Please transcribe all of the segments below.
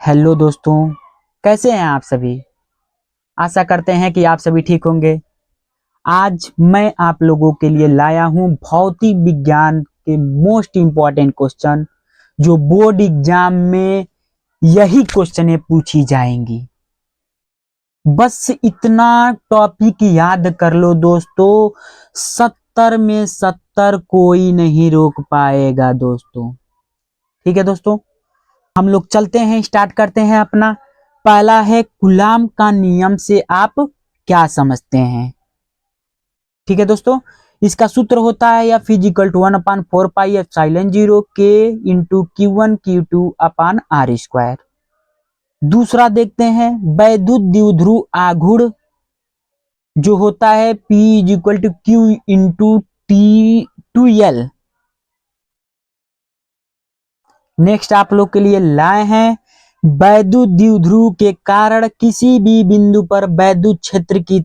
Hello दोस्तों, कैसे हैं आप सभी। आशा करते हैं कि आप सभी ठीक होंगे। आज मैं आप लोगों के लिए लाया हूं भौतिक विज्ञान के मोस्ट इम्पॉर्टेंट क्वेश्चन, जो बोर्ड एग्जाम में यही क्वेश्चनें पूछी जाएंगी। बस इतना टॉपिक याद कर लो दोस्तों, 70 में 70 कोई नहीं रोक पाएगा दोस्तों। ठीक है दोस्तों, हम लोग चलते हैं, स्टार्ट करते हैं अपना। पहला है कूलाम का नियम से आप क्या समझते हैं। ठीक है दोस्तों, इसका सूत्र होता है या फिजिकल टू 1/4πε0 के इंटू Q1 Q2/R²। दूसरा देखते हैं वैद्युत द्विध्रुव आघूर्ण, जो होता है P = Q × T2L। नेक्स्ट आप लोग के लिए लाए हैं वैद्युत द्विध्रुव के कारण किसी भी बिंदु पर वैद्युत क्षेत्र की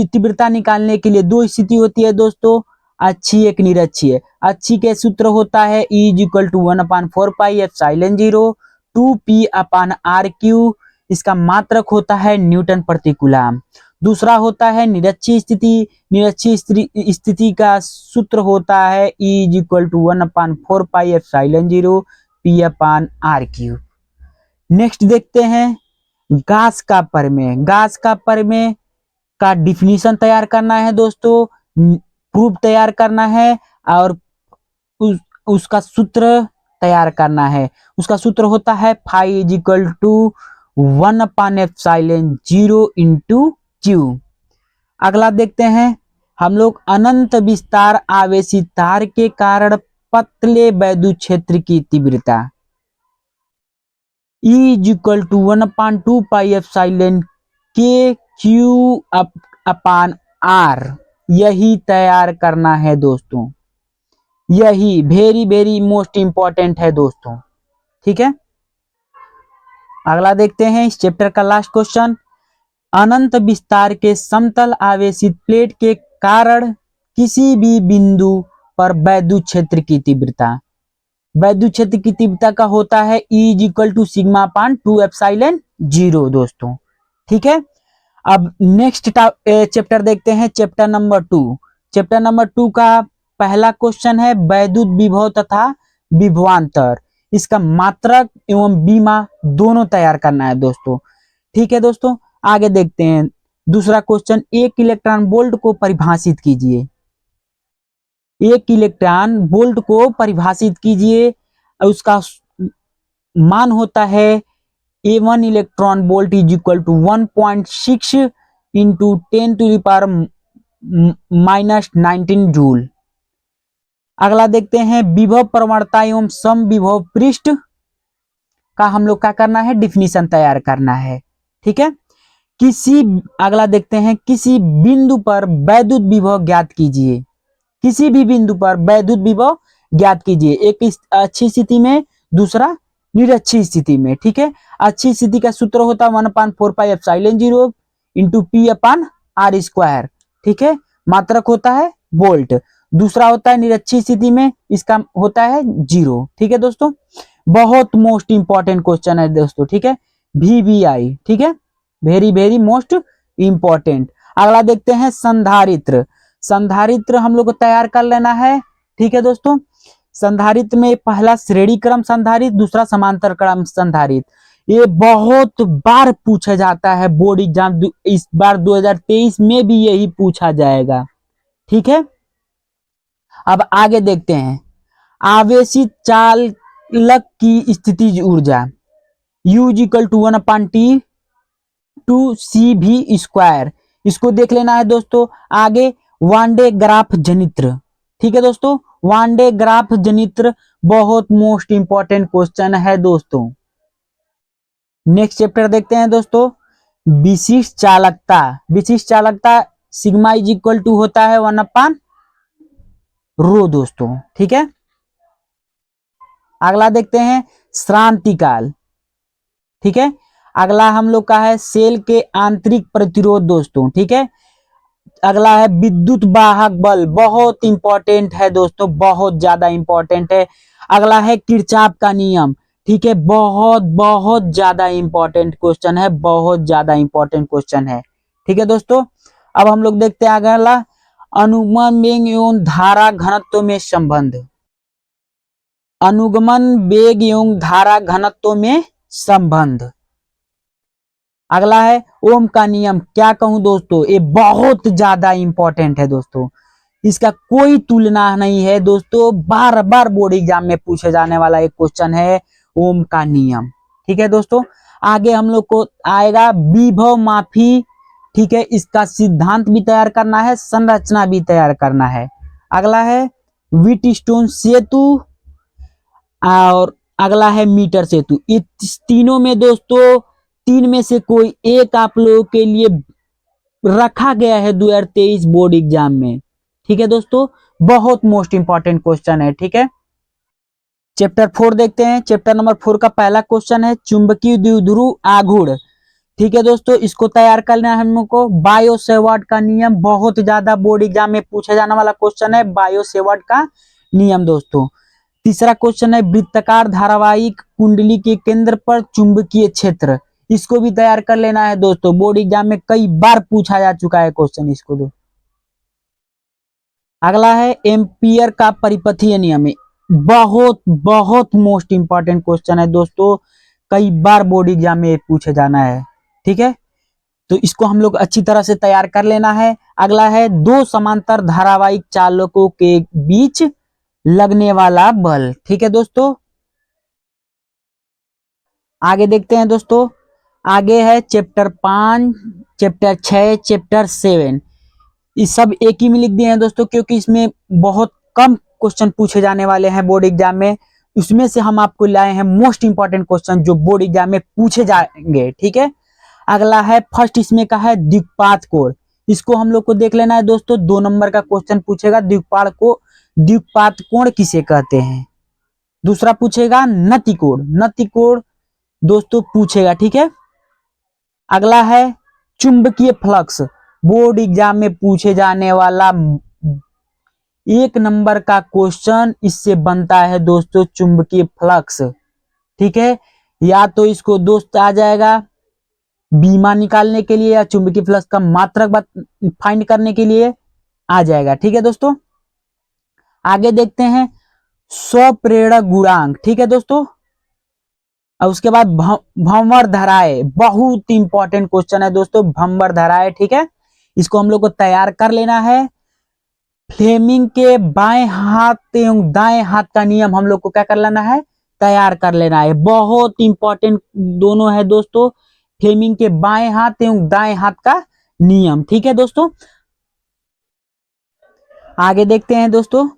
तीव्रता निकालने के लिए दो स्थिति होती है दोस्तों, अच्छी एक निरक्षीय। अच्छी के सूत्र होता है E = 1/4πε0 2P/R³। इसका मात्रक होता है न्यूटन प्रति कूलाम। दूसरा होता है निरक्षीय स्थिति। निरक्षीय स्थिति का सूत्र होता है E = 1/4πε0 P/R³। नेक्स्ट देखते हैं गास का प्रमेय। गास का प्रमेय का डिफिनीशन तैयार करना है दोस्तों, प्रूफ तैयार करना है और उसका सूत्र तैयार करना है। उसका सूत्र होता है phi = 1/ε0 × Q। अगला देखते हैं हम लोग अनंत विस्तार आवेशित तार के कारण पतले वैद्युत क्षेत्र की तीव्रता E = 1/2πε/Q/R। यही तैयार करना है दोस्तों, यही वेरी मोस्ट इंपॉर्टेंट है दोस्तों। ठीक है, अगला देखते हैं इस चैप्टर का लास्ट क्वेश्चन। अनंत विस्तार के समतल आवेशित प्लेट के कारण किसी भी बिंदु पर वैद्युत क्षेत्र की तीव्रता का होता है E = σ/2ε0 दोस्तों। ठीक है, अब नेक्स्ट चैप्टर देखते हैं, चैप्टर नंबर 2। चैप्टर नंबर 2 का पहला क्वेश्चन है वैद्युत विभव तथा विभवांतर। इसका मात्रक एवं बीमा दोनों तैयार करना है दोस्तों। ठीक है दोस्तों, आगे देखते हैं दूसरा क्वेश्चन। एक इलेक्ट्रॉन वोल्ट को परिभाषित कीजिए। एक इलेक्ट्रॉन वोल्ट को परिभाषित कीजिए, उसका मान होता है A1 इलेक्ट्रॉन वोल्ट = 1.6 × 10⁻⁻19 जूल। अगला देखते हैं विभव प्रवणता एवं सम विभव पृष्ठ का हम लोग क्या करना है, डिफिनीशन तैयार करना है। ठीक है, अगला देखते हैं किसी बिंदु पर वैद्युत विभव ज्ञात कीजिए। किसी भी बिंदु पर वैद्युत विभव ज्ञात कीजिए, एक अच्छी स्थिति में, दूसरा निरक्षीय स्थिति में। ठीक है, अच्छी स्थिति का सूत्र होता है 1/4πε0 × P/R²। ठीक है, मात्रक होता है वोल्ट। दूसरा होता है निरक्षीय स्थिति में, इसका होता है 0। ठीक है दोस्तों, बहुत मोस्ट इंपॉर्टेंट क्वेश्चन है दोस्तों। ठीक है, VVI। ठीक है, वेरी मोस्ट इंपॉर्टेंट। अगला देखते हैं संधारित्र। संधारित्र हम लोग को तैयार कर लेना है। ठीक है दोस्तों, संधारित्र में पहला श्रेणी क्रम संधारित्र, दूसरा समांतर क्रम संधारित्र। ये बहुत बार पूछा जाता है बोर्ड एग्जाम, इस बार 2023 में भी यही पूछा जाएगा। ठीक है, अब आगे देखते हैं आवेशित चालक की स्थितिज ऊर्जा U = 1/T2CV²। इसको देख लेना है दोस्तों। आगे वान डे ग्राफ जनित्र। ठीक है दोस्तों, वान डे ग्राफ जनित्र बहुत मोस्ट इंपॉर्टेंट क्वेश्चन है दोस्तों। नेक्स्ट चैप्टर देखते हैं दोस्तों, विशिष्ट चालकता। विशिष्ट चालकता सिग्मा = होता है 1/ρ दोस्तों। ठीक है, अगला देखते हैं श्रांतिकाल। ठीक है, अगला हम लोग का है सेल के आंतरिक प्रतिरोध दोस्तों। ठीक है, अगला है विद्युत वाहक बल, बहुत इंपॉर्टेंट है दोस्तों, बहुत ज्यादा इंपॉर्टेंट है। अगला है किरचॉफ का नियम, ठीक है, बहुत बहुत ज्यादा इंपॉर्टेंट क्वेश्चन है, बहुत ज्यादा इंपॉर्टेंट क्वेश्चन है, ठीक है दोस्तों। अब हम लोग देखते हैं अगला, अनुगमन वेग एवं धारा घनत्व में संबंध। अनुगमन वेग एवं धारा घनत्व में संबंध। अगला है ओम का नियम, क्या कहूं दोस्तों, ये बहुत ज्यादा इंपॉर्टेंट है दोस्तों, इसका कोई तुलना नहीं है दोस्तों, बार बार बोर्ड एग्जाम में पूछे जाने वाला एक क्वेश्चन है ओम का नियम, ठीक है दोस्तों। आगे हम लोग को आएगा विभव माफी, ठीक है, इसका सिद्धांत भी तैयार करना है, संरचना भी तैयार करना है। अगला है व्हीटस्टोन सेतु और अगला है मीटर सेतु। इस तीनों में दोस्तों, तीन में से कोई एक आप लोगों के लिए रखा गया है 2023 बोर्ड एग्जाम में, ठीक है दोस्तों, बहुत मोस्ट इंपॉर्टेंट क्वेश्चन है, ठीक है। चैप्टर 4 देखते हैं। चैप्टर नंबर 4 का पहला क्वेश्चन है चुंबकीय द्विध्रुव आघूर्ण, ठीक है दोस्तों, इसको तैयार करना है हम लोग को। बायो सेवर्ट का नियम, बहुत ज्यादा बोर्ड एग्जाम में पूछा जाने वाला क्वेश्चन है बायो सेवर्ट का नियम दोस्तों। तीसरा क्वेश्चन है वृत्ताकार धारावाहिक कुंडली के केंद्र पर चुंबकीय क्षेत्र, इसको भी तैयार कर लेना है दोस्तों, बोर्ड एग्जाम में कई बार पूछा जा चुका है क्वेश्चन इसको दो। अगला है एम्पियर का परिपथीय नियम, बहुत बहुत मोस्ट इंपॉर्टेंट क्वेश्चन है दोस्तों, कई बार बोर्ड एग्जाम में पूछे जाना है, ठीक है, तो इसको हम लोग अच्छी तरह से तैयार कर लेना है। अगला है दो समांतर धारावाहिक चालकों के बीच लगने वाला बल, ठीक है दोस्तों। आगे देखते हैं दोस्तों, आगे है चैप्टर 5, चैप्टर 6, चैप्टर 7, ये सब एक ही में लिख दिए हैं दोस्तों, क्योंकि इसमें बहुत कम क्वेश्चन पूछे जाने वाले हैं बोर्ड एग्जाम में, उसमें से हम आपको लाए हैं मोस्ट इंपॉर्टेंट क्वेश्चन जो बोर्ड एग्जाम में पूछे जाएंगे, ठीक है। अगला है फर्स्ट, इसमें का है द्विपात कोण, इसको हम लोग को देख लेना है दोस्तों, 2 नंबर का क्वेश्चन पूछेगा द्विपात कोण किसे कहते हैं। दूसरा पूछेगा नति कोण, नति कोण दोस्तों पूछेगा, ठीक है। अगला है चुंबकीय फ्लक्स, बोर्ड एग्जाम में पूछे जाने वाला 1 नंबर का क्वेश्चन इससे बनता है दोस्तों, चुंबकीय फ्लक्स, ठीक है, या तो इसको दोस्त आ जाएगा बीमा निकालने के लिए या चुंबकीय फ्लक्स का मात्रक फाइंड करने के लिए आ जाएगा, ठीक है दोस्तों। आगे देखते हैं स्वप्रेरक गुणांक, ठीक है दोस्तों, और उसके बाद भंवर धाराएं, बहुत इंपॉर्टेंट क्वेश्चन है दोस्तों, भंवर धाराएं, ठीक है, इसको हम लोग को तैयार कर लेना है। फ्लेमिंग के बाएं हाथ एवं दाएं हाथ का नियम हम लोग को क्या कर लेना है, तैयार कर लेना है, बहुत इंपॉर्टेंट दोनों है दोस्तों, फ्लेमिंग के बाएं हाथ एवं दाएं हाथ का नियम, ठीक है दोस्तों। आगे देखते हैं दोस्तों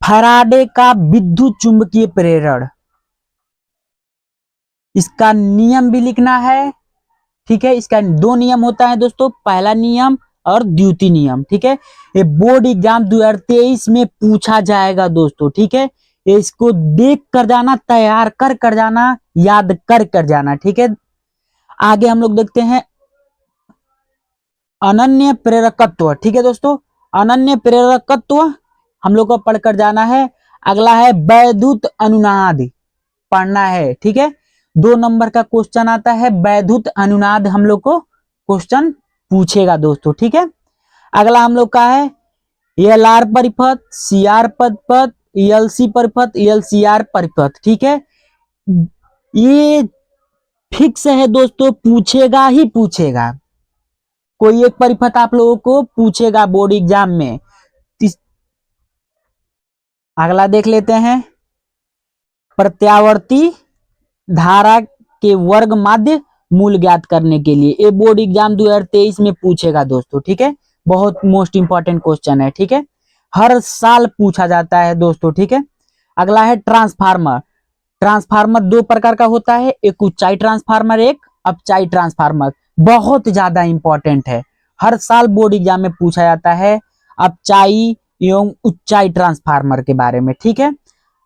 फैराडे का विद्युत चुंबकीय प्रेरण, इसका नियम भी लिखना है, ठीक है, इसका 2 नियम होता है दोस्तों, पहला नियम और द्वितीय नियम, ठीक है, ये बोर्ड एग्जाम 2023 में पूछा जाएगा दोस्तों, ठीक है, इसको देख कर जाना, तैयार कर जाना, याद कर जाना, ठीक है। आगे हम लोग देखते हैं अनन्य प्रेरकत्व, ठीक है दोस्तों, अनन्य प्रेरकत्व हम लोग को पढ़कर जाना है। अगला है वैद्युत अनुनाद पढ़ना है, ठीक है, 2 नंबर का क्वेश्चन आता है वैद्युत अनुनाद, हम लोग को क्वेश्चन पूछेगा दोस्तों, ठीक है। अगला हम लोग का है एलआर परिपथ, सीआर परिपथ, एलसी परिपथ, एलसीआर परिपथ, ठीक है, ये फिक्स है दोस्तों, पूछेगा ही पूछेगा, कोई एक परिपथ आप लोगों को पूछेगा बोर्ड एग्जाम में। अगला देख लेते हैं प्रत्यावर्ती धारा के वर्ग माध्य मूल ज्ञात करने के लिए, ये बोर्ड एग्जाम 2023 में पूछेगा दोस्तों, ठीक है, बहुत मोस्ट इंपॉर्टेंट क्वेश्चन है, ठीक है, हर साल पूछा जाता है दोस्तों, ठीक है। अगला है ट्रांसफार्मर, ट्रांसफार्मर 2 प्रकार का होता है, एक ऊंचाई ट्रांसफार्मर, एक अपचाई ट्रांसफार्मर, बहुत ज्यादा इंपॉर्टेंट है, हर साल बोर्ड एग्जाम में पूछा जाता है अपचाई एवं ऊंचाई ट्रांसफार्मर के बारे में, ठीक है।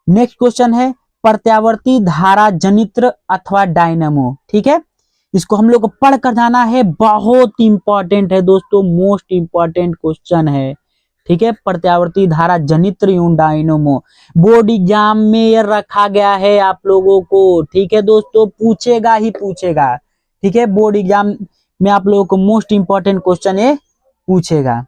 नेक्स्ट क्वेश्चन है प्रत्यावर्ती धारा जनित्र अथवा डायनेमो, ठीक है, इसको हम लोग को पढ़ कर जाना है, बहुत इंपॉर्टेंट है दोस्तों, मोस्ट इंपॉर्टेंट क्वेश्चन है, ठीक है, प्रत्यावर्ती धारा जनित्र एवं डायनोमो। बोर्ड एग्जाम में ये रखा गया है आप लोगों को, ठीक है दोस्तों, पूछेगा ही पूछेगा, ठीक है, बोर्ड एग्जाम में आप लोगों को मोस्ट इंपॉर्टेंट क्वेश्चन ये पूछेगा।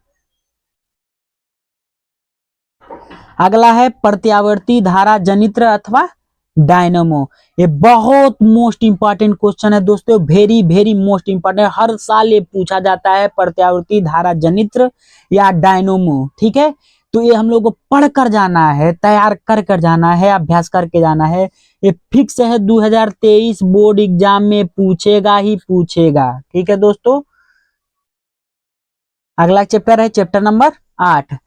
अगला है प्रत्यावर्ती धारा जनित्र अथवा डायनमो। ये बहुत मोस्ट इंपॉर्टेंट क्वेश्चन है दोस्तों, वेरी वेरी मोस्ट इंपॉर्टेंट, हर साल ये पूछा जाता है, प्रत्यावर्ती धारा जनित्र या डायनोमो, ठीक है। तो ये हम लोग को पढ़ कर जाना है, तैयार कर कर जाना है, अभ्यास करके जाना है, ये फिक्स है 2023 बोर्ड एग्जाम में पूछेगा ही पूछेगा, ठीक है दोस्तों। अगला चैप्टर है चैप्टर नंबर 8।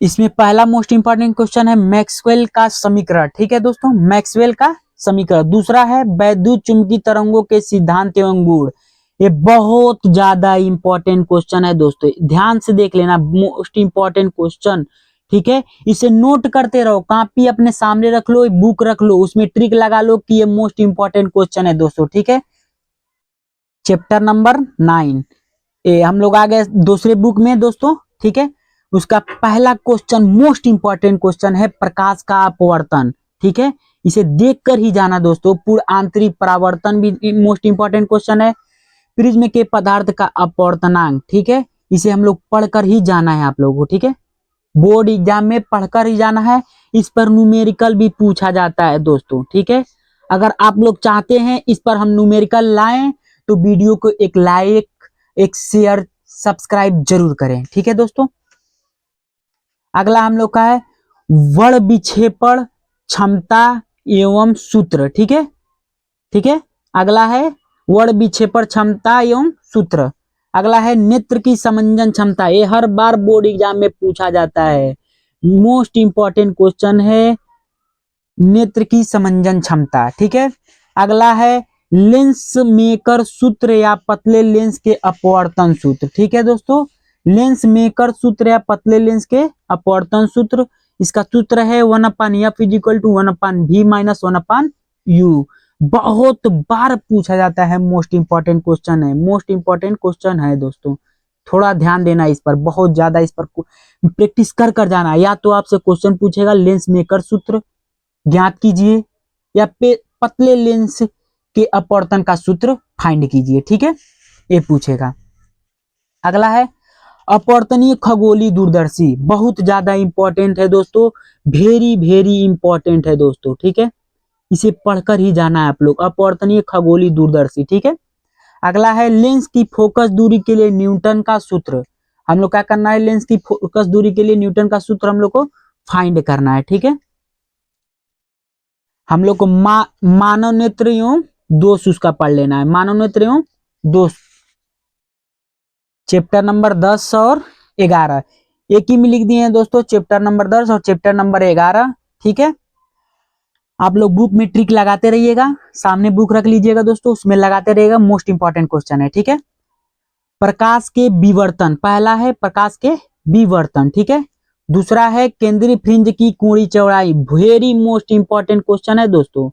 इसमें पहला मोस्ट इंपॉर्टेंट क्वेश्चन है मैक्सवेल का समीकरण, ठीक है दोस्तों, मैक्सवेल का समीकरण। दूसरा है वैद्युत चुंबकीय तरंगों के सिद्धांत एवं गुण। ये बहुत ज्यादा इंपॉर्टेंट क्वेश्चन है दोस्तों, ध्यान से देख लेना, मोस्ट इंपॉर्टेंट क्वेश्चन, ठीक है। इसे नोट करते रहो, कॉपी अपने सामने रख लो, बुक रख लो, उसमें ट्रिक लगा लो कि ये मोस्ट इंपॉर्टेंट क्वेश्चन है दोस्तों, ठीक है। चैप्टर नंबर 9 हम लोग आ गए दूसरे बुक में दोस्तों, ठीक है। उसका पहला क्वेश्चन मोस्ट इंपॉर्टेंट क्वेश्चन है प्रकाश का अपवर्तन, ठीक है। इसे देखकर ही जाना दोस्तों, पूर्ण आंतरिक परावर्तन भी मोस्ट इंपॉर्टेंट क्वेश्चन है। प्रिज्म के पदार्थ का अपवर्तनांक, ठीक है, इसे हम लोग पढ़कर ही जाना है आप लोगों को, ठीक है, बोर्ड एग्जाम में पढ़कर ही जाना है। इस पर न्यूमेरिकल भी पूछा जाता है दोस्तों, ठीक है। अगर आप लोग चाहते हैं इस पर हम न्यूमेरिकल लाएं तो वीडियो को एक लाइक, एक शेयर, सब्सक्राइब जरूर करें, ठीक है दोस्तों। अगला हम लोग का है वर्ण विक्षेपण क्षमता एवं सूत्र, ठीक है, ठीक है। अगला है वर्ण विक्षेपण क्षमता एवं सूत्र। अगला है नेत्र की समंजन क्षमता, ये हर बार बोर्ड एग्जाम में पूछा जाता है, मोस्ट इंपॉर्टेंट क्वेश्चन है नेत्र की समंजन क्षमता, ठीक है। अगला है लेंस मेकर सूत्र या पतले लेंस के अपवर्तन सूत्र, ठीक है दोस्तों, लेंस मेकर सूत्र या पतले लेंस के अपवर्तन सूत्र। इसका सूत्र है 1/f equal to 1/v minus 1/u। बहुत बार पूछा जाता है, मोस्ट इंपॉर्टेंट क्वेश्चन है, मोस्ट इंपॉर्टेंट क्वेश्चन है दोस्तों, थोड़ा ध्यान देना इस पर, बहुत ज्यादा इस पर प्रैक्टिस कर कर जाना। या तो आपसे क्वेश्चन पूछेगा लेंस मेकर सूत्र ज्ञात कीजिए, या पतले लेंस के अपवर्तन का सूत्र फाइंड कीजिए, ठीक है, ये पूछेगा। अगला है अपवर्तनीय खगोलीय दूरदर्शी, बहुत ज्यादा इंपॉर्टेंट है दोस्तों, वेरी वेरी इंपॉर्टेंट है दोस्तों, ठीक है, इसे पढ़कर ही जाना है आप लोग, अपवर्तनीय खगोलीय दूरदर्शी, ठीक है। अगला है लेंस की फोकस दूरी के लिए न्यूटन का सूत्र। हम लोग क्या करना है, लेंस की फोकस दूरी के लिए न्यूटन का सूत्र हम लोग को फाइंड करना है, ठीक है। हम लोग को मानव नेत्र एवं दोष उसका पढ़ लेना है, मानव नेत्र एवं दोष, चैप्टर नंबर 10 और 11 एक ही में लिख दिए हैं दोस्तों, चैप्टर नंबर 10 और चैप्टर नंबर 11, ठीक है। आप लोग बुक में ट्रिक लगाते रहिएगा, सामने बुक रख लीजिएगा दोस्तों, उसमें लगाते रहिएगा, मोस्ट इंपॉर्टेंट क्वेश्चन है, ठीक है। प्रकाश के विवर्तन, पहला है प्रकाश के विवर्तन, ठीक है। दूसरा है केंद्रीय फ्रिंज की कोणीय चौड़ाई, वेरी मोस्ट इंपॉर्टेंट क्वेश्चन है दोस्तों,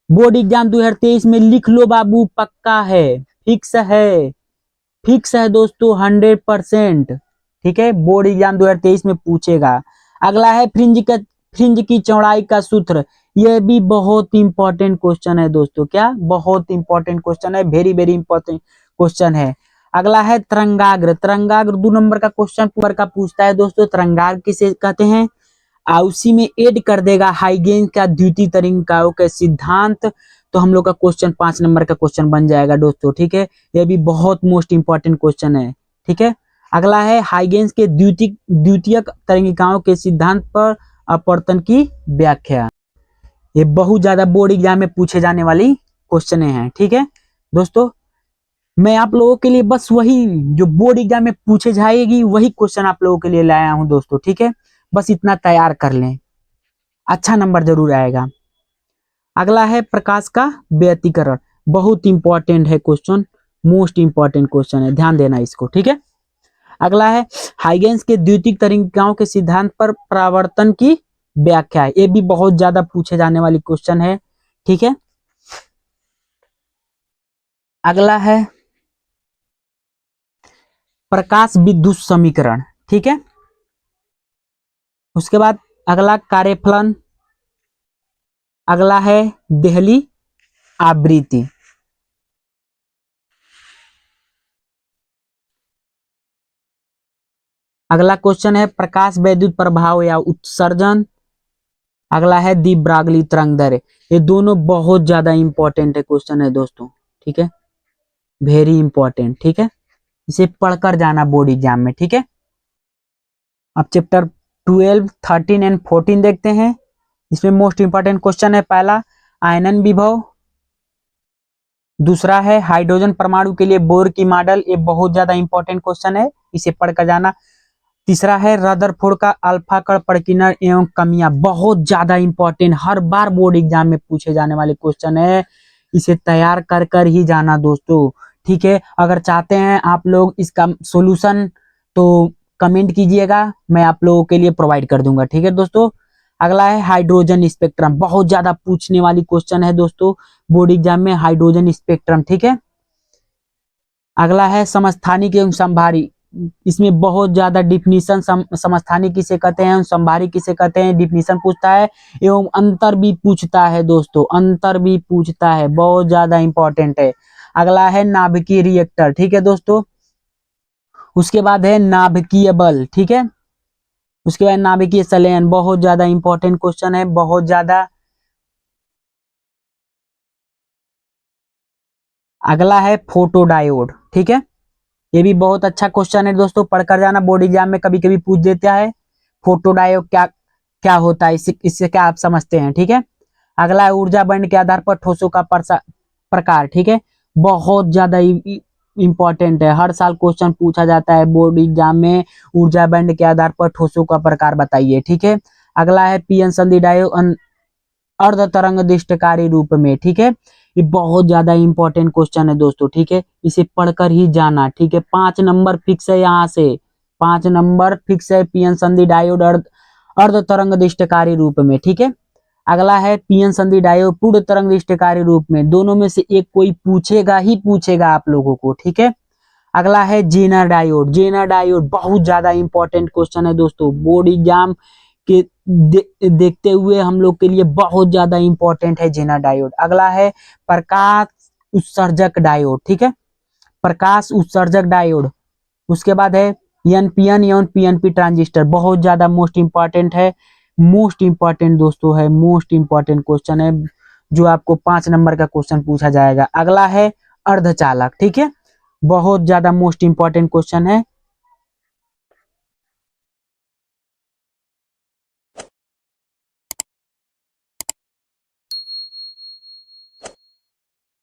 बोर्ड एग्जाम 2023 में लिख लो बाबू, पक्का है, फिक्स है, फिक्स है दोस्तों, 100%, ठीक है, बोर्ड एग्जाम 2023 में पूछेगा। अगला है फ्रिंज की चौड़ाई का सूत्र, यह भी बहुत इंपॉर्टेंट क्वेश्चन है दोस्तों, क्या बहुत इंपॉर्टेंट क्वेश्चन है, वेरी वेरी इंपॉर्टेंट क्वेश्चन है। अगला है तरंगाग्र, तरंगाग्र 2 नंबर का क्वेश्चन पर का पूछता है दोस्तों, तरंगाग्र किसे कहते हैं, उसी में ऐड कर देगा हाइगेंस का द्वितीय तरंगिकाओं के सिद्धांत, तो हम लोग का क्वेश्चन 5 नंबर का क्वेश्चन बन जाएगा दोस्तों, ठीक है, यह भी बहुत मोस्ट इंपॉर्टेंट क्वेश्चन है, ठीक है। अगला है हाइगेंस के द्वितीयक तरंगिकाओं के सिद्धांत पर अपवर्तन की व्याख्या, ये बहुत ज्यादा बोर्ड एग्जाम में पूछे जाने वाली क्वेश्चन हैं, ठीक है दोस्तों। मैं आप लोगों के लिए बस वही जो बोर्ड एग्जाम में पूछे जाएगी वही क्वेश्चन आप लोगों के लिए लाया हूं दोस्तों, ठीक है, बस इतना तैयार कर लें, अच्छा नंबर जरूर आएगा। अगला है प्रकाश का व्यतिकरण, बहुत इंपॉर्टेंट है क्वेश्चन, मोस्ट इंपॉर्टेंट क्वेश्चन है, ध्यान देना इसको, ठीक है। अगला है हाइगेंस के द्वितीयक तरंगिकाओं के सिद्धांत पर परावर्तन की व्याख्या, ये भी बहुत ज्यादा पूछे जाने वाली क्वेश्चन है, ठीक है। अगला है प्रकाश विद्युत समीकरण, ठीक है, उसके बाद अगला कार्यफलन, अगला है देहली आवृत्ति। अगला क्वेश्चन है प्रकाश वैद्युत प्रभाव या उत्सर्जन। अगला है दी ब्रागली तरंग दैर्ध्य। ये दोनों बहुत ज्यादा इंपॉर्टेंट है क्वेश्चन है दोस्तों, ठीक है, वेरी इंपॉर्टेंट, ठीक है, इसे पढ़कर जाना बोर्ड एग्जाम में, ठीक है। अब चैप्टर 12, 13 एंड 14 देखते हैं। इसमें मोस्ट इंपॉर्टेंट क्वेश्चन है पहला आयनन विभव, दूसरा है हाइड्रोजन परमाणु के लिए बोर की मॉडल, ये बहुत ज्यादा इंपॉर्टेंट क्वेश्चन है, इसे पढ़कर जाना। तीसरा है रदरफोर्ड का अल्फा कण प्रकीर्णन एवं कमियां, बहुत ज्यादा इंपॉर्टेंट, हर बार बोर्ड एग्जाम में पूछे जाने वाले क्वेश्चन है, इसे तैयार कर कर ही जाना दोस्तों, ठीक है। अगर चाहते हैं आप लोग इसका सॉल्यूशन तो कमेंट कीजिएगा, मैं आप लोगों के लिए प्रोवाइड कर दूंगा, ठीक है दोस्तों। अगला है हाइड्रोजन स्पेक्ट्रम, बहुत ज्यादा पूछने वाली क्वेश्चन है दोस्तों बोर्ड एग्जाम में, हाइड्रोजन स्पेक्ट्रम, ठीक है। अगला है समस्थानिक एवं संभारी, इसमें बहुत ज्यादा डिफिनीशन, समस्थानिक किसे कहते हैं, संभारी किसे कहते हैं, डिफिनीशन पूछता है एवं अंतर भी पूछता है दोस्तों, अंतर भी पूछता है, बहुत ज्यादा इंपॉर्टेंट है। अगला है नाभिकीय रिएक्टर, ठीक है दोस्तों। उसके बाद है नाभिकीय बल, ठीक है। उसके बाद नाभिकीय संलयन, बहुत ज्यादा इंपॉर्टेंट क्वेश्चन है, बहुत ज्यादा। अगला है फोटोडायोड, ठीक है, ये भी बहुत अच्छा क्वेश्चन है दोस्तों, पढ़कर जाना, बोर्ड एग्जाम में कभी कभी पूछ देता है फोटोडायोड क्या क्या होता है, इससे क्या आप समझते हैं, ठीक है। अगला है ऊर्जा बैंड के आधार पर ठोसों का प्रकार, ठीक है, बहुत ज्यादा इंपॉर्टेंट है, हर साल क्वेश्चन पूछा जाता है बोर्ड एग्जाम में, ऊर्जा बैंड के आधार पर ठोसों का प्रकार बताइए, ठीक है। अगला है पीएन संधि डायोड अर्ध तरंग दिष्टकारी रूप में, ठीक है, ये बहुत ज्यादा इंपॉर्टेंट क्वेश्चन है दोस्तों, ठीक है, इसे पढ़कर ही जाना, ठीक है। 5 नंबर फिक्स है, यहाँ से 5 नंबर फिक्स है, पीएन संधि डायोड अर्ध तरंग दिष्टकारी रूप में, ठीक है। अगला है पीएन संधि डायोड पूर्ण तरंग दिष्टकारी रूप में, दोनों में से एक कोई पूछेगा ही पूछेगा आप लोगों को, ठीक है। अगला है जेनर डायोड, जेनर डायोड बहुत ज्यादा इंपॉर्टेंट क्वेश्चन है दोस्तों, बोर्ड एग्जाम के देखते हुए हम लोग के लिए बहुत ज्यादा इंपॉर्टेंट है जेनर डायोड। अगला है प्रकाश उत्सर्जक डायोड, ठीक है, प्रकाश उत्सर्जक डायोड। उसके बाद है एनपीएन एवं पीएनपी ट्रांजिस्टर, बहुत ज्यादा मोस्ट इंपॉर्टेंट है, मोस्ट इंपॉर्टेंट दोस्तों है, मोस्ट इंपॉर्टेंट क्वेश्चन है, जो आपको 5 नंबर का क्वेश्चन पूछा जाएगा। अगला है अर्धचालक, ठीक है, बहुत ज्यादा मोस्ट इंपॉर्टेंट क्वेश्चन है,